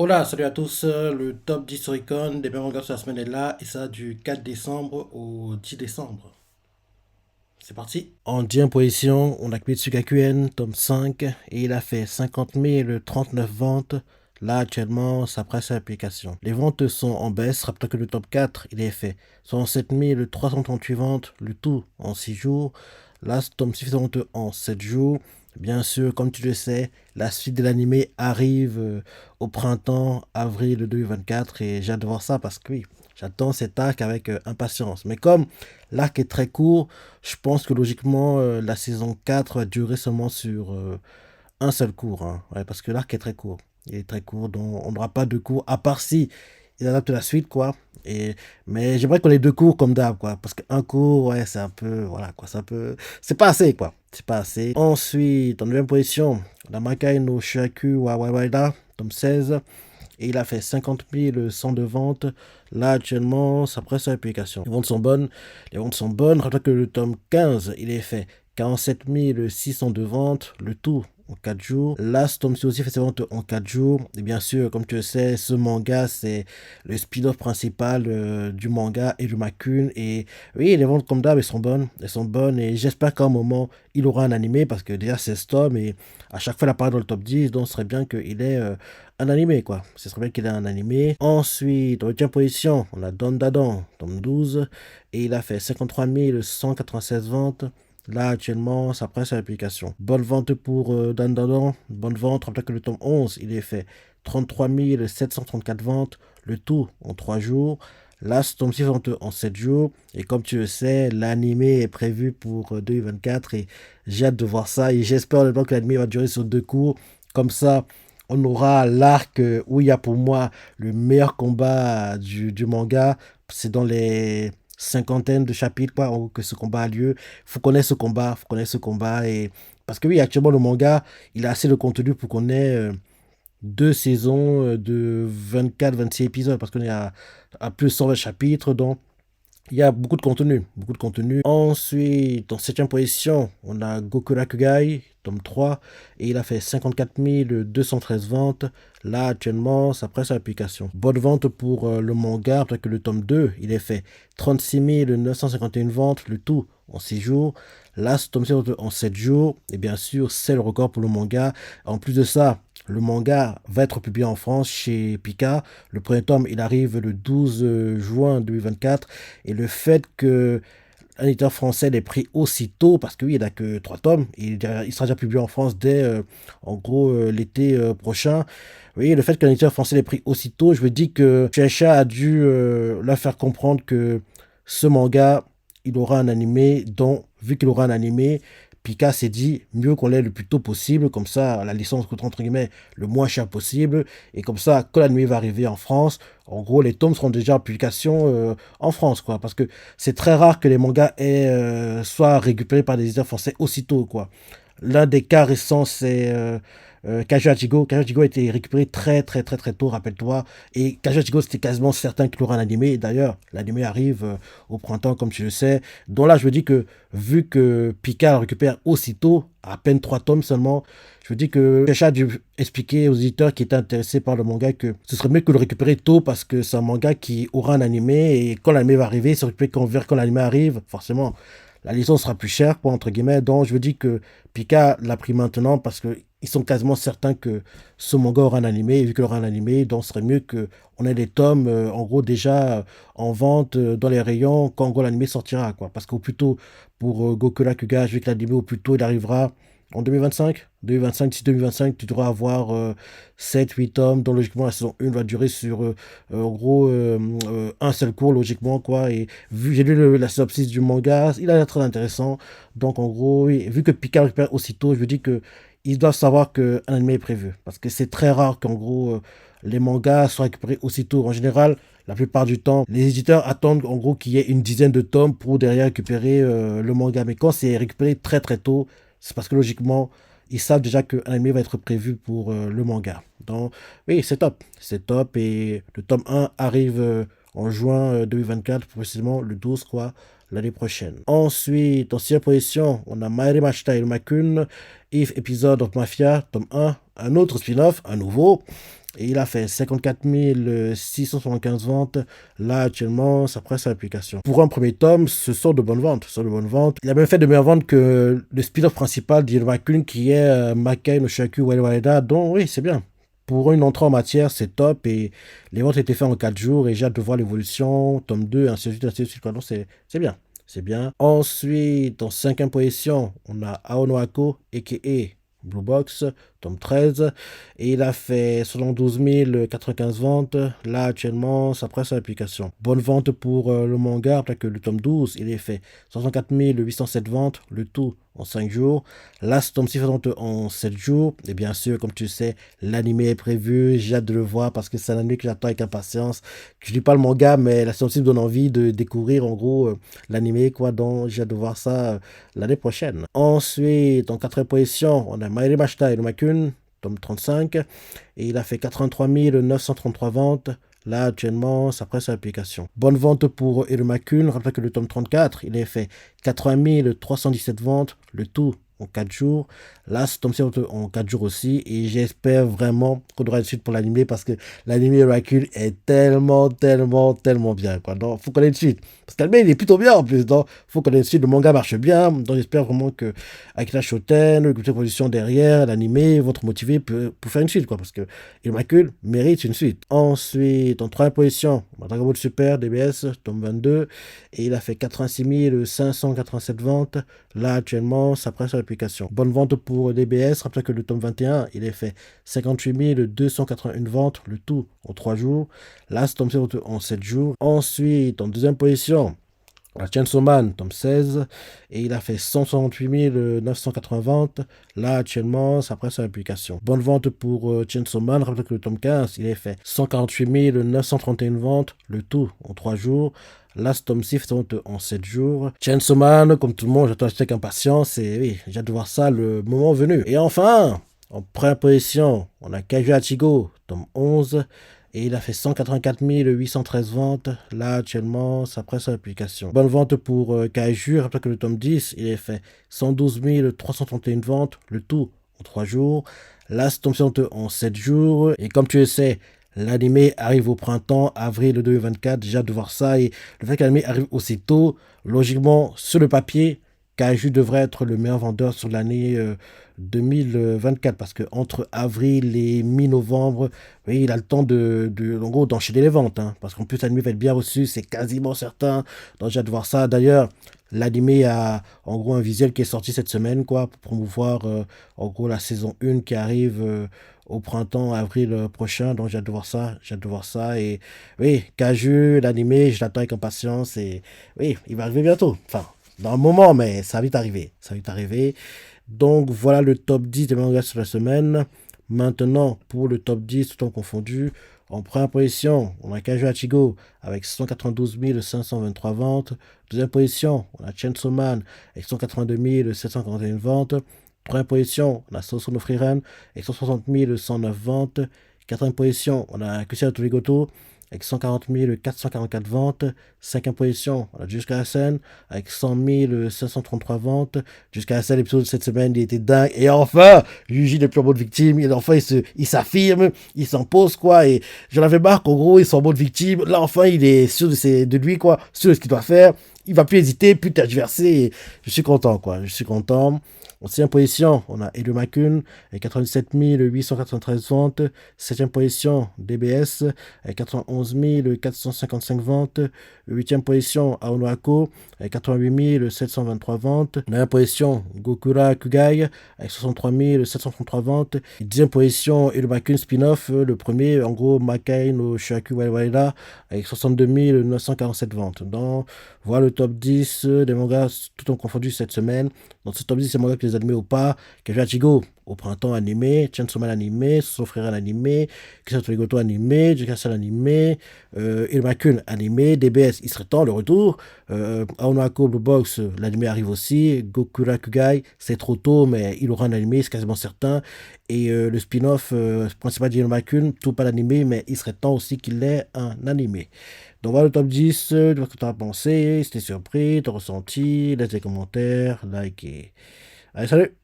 Hola, salut à tous. Le top 10 Oricon des meilleurs mangas de la semaine est là et ça du 4 décembre au 10 décembre. C'est parti. En 10e position, on a Kimetsu ga Kuen, tome 5, et il a fait 50 039 ventes. Là, actuellement, ça presse à l'application. Les ventes sont en baisse, rappelons que le top 4, il est fait 67 338 ventes, le tout en 6 jours. Là, ce tome 6 fait ventes en 7 jours. Bien sûr, comme tu le sais, la suite de l'animé arrive au printemps, avril 2024, et j'ai hâte de voir ça parce que oui, j'attends cet arc avec impatience. Mais comme l'arc est très court, je pense que logiquement, la saison 4 va durer seulement sur un seul cours, hein. Ouais, parce que l'arc est très court. Il est très court, donc on n'aura pas de cours, à part si ils adaptent la suite, quoi. Mais j'aimerais qu'on ait deux cours comme d'hab, quoi. Parce qu'un cours, ouais, c'est un peu, voilà, quoi. C'est un peu, c'est pas assez, quoi. C'est pas assez. Ensuite, en deuxième position, la Makai no Shiraku wa Wawaida, tome 16. Et il a fait 50 100 de ventes. Là, actuellement, ça presse sa publication. Les ventes sont bonnes. Les ventes sont bonnes. Rappelez que le tome 15, il est fait 47 600 de ventes. Le tout en 4 jours. Là, ce tome-ci aussi fait ses ventes en 4 jours. Et bien sûr, comme tu le sais, ce manga, c'est le spin-off principal du manga et du Makun. Et oui, les ventes, comme d'hab, elles sont bonnes. Elles sont bonnes. Et j'espère qu'à un moment, il aura un animé. Parce que déjà, c'est ce tome. Et à chaque fois, il apparaît dans le top 10. Donc, ce serait bien qu'il ait un animé, quoi. Ce serait bien qu'il ait un animé. Ensuite, en 8e position, on a Don Dadan, tome 12. Et il a fait 53 196 ventes. Là, actuellement, ça presse à l'application. Bonne vente pour Dan Dadan. Bonne vente. Rappelez que le tome 11, il est fait 33 734 ventes. Le tout en 3 jours. Là, ce tome 6 vente en 7 jours. Et comme tu le sais, l'animé est prévu pour 2024. Et j'ai hâte de voir ça. Et j'espère honnêtement que l'animé va durer sur 2 cours. Comme ça, on aura l'arc où il y a pour moi le meilleur combat du manga. C'est dans les cinquantaines de chapitres quoi, que ce combat a lieu. Faut connaître ce combat, faut connaître ce combat. Et... Parce que oui, actuellement, le manga, il a assez de contenu pour qu'on ait 2 saisons de 24-26 épisodes. Parce qu'on est à plus de 120 chapitres. Donc, il y a beaucoup de contenu, beaucoup de contenu. Ensuite, en 7e position, on a Goku Rakugai, tome 3, et il a fait 54 213 ventes. Là, actuellement, ça presse à l'application. Bonne vente pour le manga, après que le tome 2, il est fait 36 951 ventes, le tout en 6 jours. Là, ce tome 6 en 7 jours, et bien sûr, c'est le record pour le manga. En plus de ça, le manga va être publié en France chez Pika. Le premier tome, il arrive le 12 juin 2024. Et le fait que un éditeur français l'ait pris aussitôt, parce que oui, il n'a que 3 tomes, il sera déjà publié en France dès, en gros, l'été prochain. Oui, le fait qu'un éditeur français l'ait pris aussitôt, je me dis que Shueisha a dû leur faire comprendre que ce manga, il aura un animé, donc vu qu'il aura un animé, Pika s'est dit mieux qu'on l'ait le plus tôt possible, comme ça la licence coûte entre guillemets le moins cher possible, et comme ça quand l'animé va arriver en France, en gros les tomes seront déjà en publication en France, quoi, parce que c'est très rare que les mangas soient récupérés par des éditeurs français aussitôt, quoi. L'un des cas récents, c'est Kazuo Hachigo. Kazuo Hachigo a été récupéré très très très très tôt, rappelle-toi. Et Kazuo Hachigo, c'était quasiment certain qu'il aura un animé. D'ailleurs, l'animé arrive au printemps, comme tu le sais. Donc là, je me dis que, vu que Pika le récupère aussitôt, à peine 3 tomes seulement, je me dis que Shueisha a dû expliquer aux éditeurs qui étaient intéressés par le manga que ce serait mieux que le récupérer tôt parce que c'est un manga qui aura un animé et quand l'animé va arriver, c'est récupéré quand l'animé arrive, forcément la licence sera plus chère, quoi, entre guillemets. Donc, je veux dire que Pika l'a pris maintenant parce qu'ils sont quasiment certains que ce manga aura un animé. Et vu qu'il aura un animé, donc ce serait mieux qu'on ait des tomes, en gros, déjà en vente dans les rayons quand en gros, l'animé sortira, quoi. Parce qu'au plus tôt, pour Goku Rakuga, vu que l'animé au plus tôt, il arrivera en 2025. 2025, d'ici 2025, tu devras avoir 7-8 tomes, dont logiquement la saison 1 va durer sur en gros un seul cours, logiquement, quoi. Et vu j'ai lu la synopsis du manga, il a l'air très intéressant. Donc en gros, oui, vu que Picard récupère aussitôt, je me dis que ils doivent savoir qu'un anime est prévu. Parce que c'est très rare qu'en gros les mangas soient récupérés aussitôt. En général, la plupart du temps, les éditeurs attendent en gros qu'il y ait une dizaine de tomes pour derrière récupérer le manga. Mais quand c'est récupéré très très tôt, c'est parce que logiquement, ils savent déjà qu'un anime va être prévu pour le manga. Donc, oui, c'est top. C'est top. Et le tome 1 arrive en juin 2024, précisément le 12, quoi, l'année prochaine. Ensuite, en 6e position, on a Maere Mashita Makun, If Episode of Mafia, tome 1, un autre spin-off, un nouveau. et il a fait 54 675 ventes. Là, actuellement, ça presse à l'application. Pour un premier tome, ce sont de bonnes ventes. Ce sont de bonnes ventes. Il a même fait de meilleures ventes que le spin-off principal d'Irumakun qui est Makai no Shaku Waiwada. Donc, oui, c'est bien. Pour une entrée en matière, c'est top. Et les ventes étaient faites en 4 jours. Et j'ai hâte de voir l'évolution. Tome 2, ainsi de suite, ainsi de suite. Donc, c'est bien. C'est bien. Ensuite, en cinquième position, on a Aonoako, a.k.a. Blue Box, tome 13. Et il a fait 72 095 ventes. Là, actuellement, ça presse à l'application. Bonne vente pour le manga, après que le tome 12, il est fait 64 807 ventes, le tout en 5 jours. Là, ce tome 6 en 7 jours. Et bien sûr, comme tu sais, l'anime est prévu. J'ai hâte de le voir parce que c'est un anime que j'attends avec impatience. Je lis pas le manga, mais la tome 6 me donne envie de découvrir en gros l'anime, quoi. Donc, j'ai hâte de voir ça l'année prochaine. Ensuite, en quatrième position, on a Maire Mashita et Makun, tome 35, et il a fait 83 933 ventes. Là, actuellement, ça presse à l'application. Bonne vente pour Erumakun. Rappelez que le tome 34, il a fait 80 317 ventes, le tout en 4 jours. Là, ce tome-ci en 4 jours aussi. Et j'espère vraiment qu'on aura une suite pour l'anime parce que l'anime Erumakun est tellement bien, quoi. Donc, faut qu'on ait une suite. Parce qu'Alme, il est plutôt bien en plus. Donc, faut qu'on ait une suite. Le manga marche bien. Donc, j'espère vraiment que Akira Shoten, le groupe de production derrière, l'anime, vont être motivés pour faire une suite, quoi. Parce que Erumakun mérite une suite. Ensuite, en troisième position, Dragon Ball Super, DBS, tome 22. Et il a fait 86 587 ventes. Là, actuellement, ça presse sur l'application. Bonne vente pour DBS. Rappelez que le tome 21, il est fait 58 281 ventes, le tout en 3 jours. Là, ce tome en 7 jours. Ensuite, en deuxième position, la Chainsaw Man, tome 16, et il a fait 168 980 ventes. Là, actuellement, ça presse sur l'application. Bonne vente pour Chainsaw Man. Rappelez que le tome 15, il est fait 148 931 ventes, le tout en 3 jours. Là, ce tome 6 en 7 jours. Chainsaw Man, comme tout le monde, j'attends avec impatience et oui, j'ai hâte de voir ça le moment venu. Et enfin, en première position, on a Kaiju Hachigo, tome 11. Et il a fait 184 813 ventes. Là, actuellement, ça presse à l'application. Bonne vente pour Kaiju. Rappelez que le tome 10, il a fait 112 331 ventes. Le tout en 3 jours. Là, ce tome en 7 jours. Et comme tu le sais, l'anime arrive au printemps, avril 2024. J'ai hâte de voir ça. Et le fait que l'anime arrive aussitôt, logiquement, sur le papier, Kaiju devrait être le meilleur vendeur sur l'année 2024 parce que entre avril et mi-novembre, oui, il a le temps en gros, d'enchaîner les ventes. Hein, parce qu'en plus, l'anime va être bien reçu, c'est quasiment certain. Donc j'ai hâte de voir ça. D'ailleurs, l'anime a en gros un visuel qui est sorti cette semaine, quoi, pour promouvoir en gros la saison 1 qui arrive au printemps, avril prochain. Donc j'ai hâte de voir ça. J'ai hâte de voir ça. Et oui, Kaiju, l'anime, je l'attends avec impatience. Et oui, il va arriver bientôt. Enfin, dans un moment, mais ça va vite arriver. Ça va vite arriver. Donc voilà le top 10 des mangas sur la semaine. Maintenant, pour le top 10, tout temps confondu, en première position, on a Kaiju Hachigo avec 192 523 ventes. Deuxième position, on a Chainsaw Man avec 182 741 ventes. Troisième position, on a Sousou no Frieren avec 160 109 ventes. Quatrième position, on a Kushia Torigoto avec 140 444 ventes. Cinquième position, on a Jusqu'à la scène avec 100 533 ventes. Jusqu'à la scène, l'épisode de cette semaine, il était dingue. Et enfin, Yuji n'est plus en mode victime. Et enfin, il s'affirme, il s'impose, quoi. Et j'en avais marre qu'en gros, il soit en mode victime. Là, enfin, il est sûr de lui, quoi. Sûr de ce qu'il doit faire. Il va plus hésiter, plus tergiverser. Et je suis content, quoi. Je suis content. En 6e position, on a Erumakun avec 97 893 ventes. 7e position, DBS avec 91 455 ventes. 8e position, Aonoako avec 88 723 ventes. 9e position, Gokura Kugai avec 63 733 ventes. 10e position, Erumakun spin-off, le premier, en gros, Makai no Shaku Waiwada avec 62 947 ventes. Donc, voilà le top 10 des mangas tout en confondu cette semaine. Dans ce top 10, c'est mangas que les animés ou pas. Kaiju Hachigo au printemps animé, Chainsaw Man animé, son frère animé, Kushia Torigoto animé, Jukasal animé, Erumakun animé, DBS, il serait temps le retour. Aonoako Blue Box, l'animé arrive aussi. Gokura Kugai, c'est trop tôt, mais il aura un animé, c'est quasiment certain. Et le spin-off principal d'Erumakun, tout pas l'animé, mais il serait temps aussi qu'il ait un animé. Donc voilà le top 10, de ce que tu as pensé, si t'es surpris, t'as ressenti, laisse des commentaires, like et... Allez, salut!